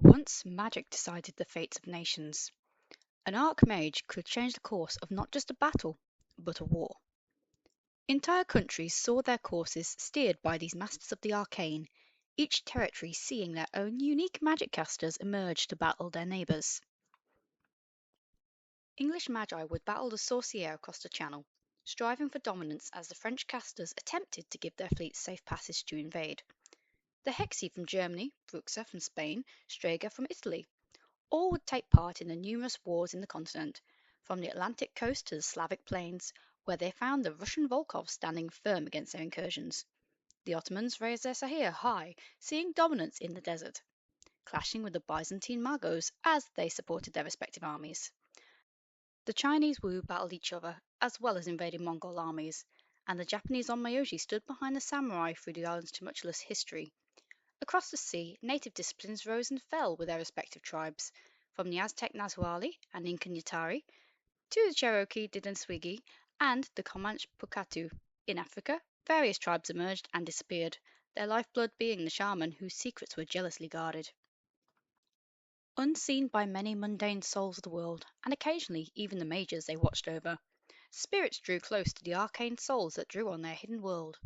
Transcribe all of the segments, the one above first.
Once magic decided the fates of nations, an archmage could change the course of not just a battle, but a war. Entire countries saw their courses steered by these masters of the arcane, each territory seeing their own unique magic casters emerge to battle their neighbours. English magi would battle the Sorcier across the Channel, striving for dominance as the French casters attempted to give their fleets safe passage to invade. The Hexi from Germany, Bruxa from Spain, Strega from Italy, all would take part in the numerous wars in the continent, from the Atlantic coast to the Slavic plains, where they found the Russian Volkovs standing firm against their incursions. The Ottomans raised their Sahir high, seeing dominance in the desert, clashing with the Byzantine Magos as they supported their respective armies. The Chinese Wu battled each other, as well as invading Mongol armies, and the Japanese Onmyoji stood behind the samurai through the island's tumultuous history. Across the sea, native disciplines rose and fell with their respective tribes, from the Aztec Nahuali and Incan Yatari to the Cherokee Didenswigi and the Comanche Pukatu. In Africa, various tribes emerged and disappeared, their lifeblood being the shaman whose secrets were jealously guarded. Unseen by many mundane souls of the world, and occasionally even the mages they watched over, spirits drew close to the arcane souls that drew on their hidden world.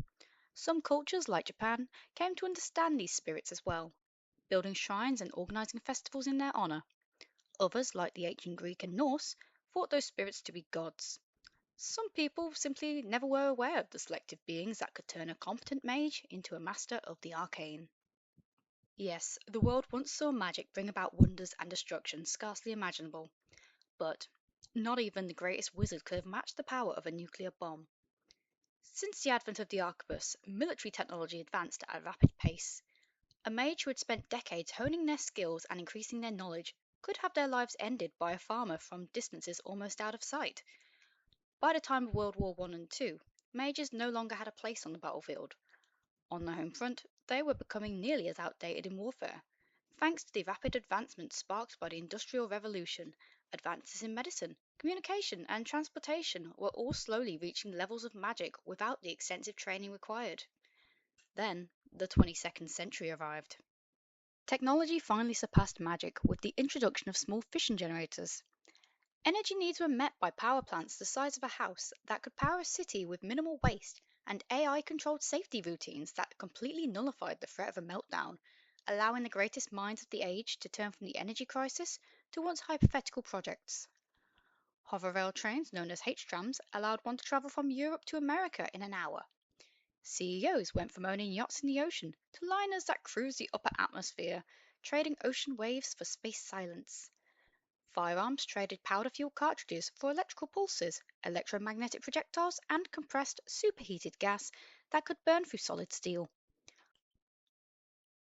Some cultures, like Japan, came to understand these spirits as well, building shrines and organizing festivals in their honor. Others, like the ancient Greek and Norse, thought those spirits to be gods. Some people simply never were aware of the selective beings that could turn a competent mage into a master of the arcane. Yes, the world once saw magic bring about wonders and destruction scarcely imaginable, but not even the greatest wizard could have matched the power of a nuclear bomb. Since the advent of the arquebus, military technology advanced at a rapid pace. A mage who had spent decades honing their skills and increasing their knowledge could have their lives ended by a farmer from distances almost out of sight. By the time of World War I and II, mages no longer had a place on the battlefield. On the home front, they were becoming nearly as outdated in warfare. Thanks to the rapid advancements sparked by the Industrial Revolution, advances in medicine, communication, and transportation were all slowly reaching levels of magic without the extensive training required. Then, the 22nd century arrived. Technology finally surpassed magic with the introduction of small fission generators. Energy needs were met by power plants the size of a house that could power a city with minimal waste, and AI-controlled safety routines that completely nullified the threat of a meltdown, allowing the greatest minds of the age to turn from the energy crisis to once hypothetical projects. Hover rail trains, known as H-trams, allowed one to travel from Europe to America in an hour. CEOs went from owning yachts in the ocean to liners that cruise the upper atmosphere, trading ocean waves for space silence. Firearms traded powder-fuel cartridges for electrical pulses, electromagnetic projectiles, and compressed, superheated gas that could burn through solid steel.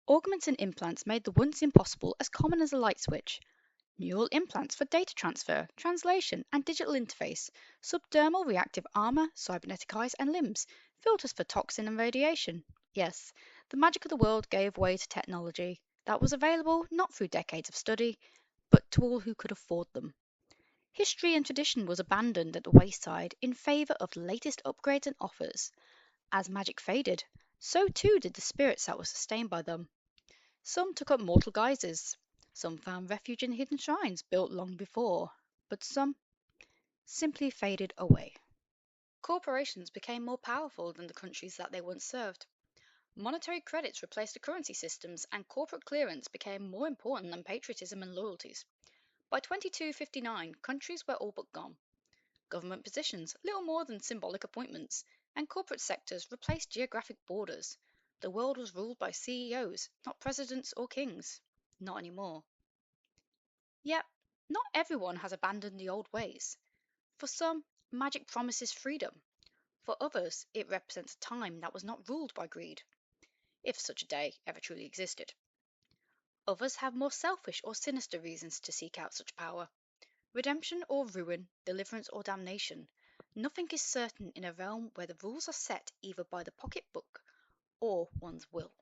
Augments and implants made the once impossible as common as a light switch. Neural implants for data transfer, translation, and digital interface, subdermal reactive armor, cybernetic eyes and limbs, filters for toxin and radiation. Yes, the magic of the world gave way to technology that was available not through decades of study, but to all who could afford them. History and tradition was abandoned at the wayside in favor of the latest upgrades and offers. As magic faded, so too did the spirits that were sustained by them. Some took up mortal guises, some found refuge in hidden shrines built long before, but some simply faded away. Corporations became more powerful than the countries that they once served. Monetary credits replaced the currency systems, and corporate clearance became more important than patriotism and loyalties. By 2259, countries were all but gone. Government positions, little more than symbolic appointments, and corporate sectors replaced geographic borders. The world was ruled by CEOs, not presidents or kings. Not anymore. Yet, not everyone has abandoned the old ways. For some, magic promises freedom. For others, it represents a time that was not ruled by greed, if such a day ever truly existed. Others have more selfish or sinister reasons to seek out such power. Redemption or ruin, deliverance or damnation. Nothing is certain in a realm where the rules are set either by the pocketbook or one's will.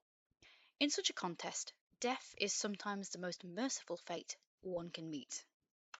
In such a contest, death is sometimes the most merciful fate one can meet.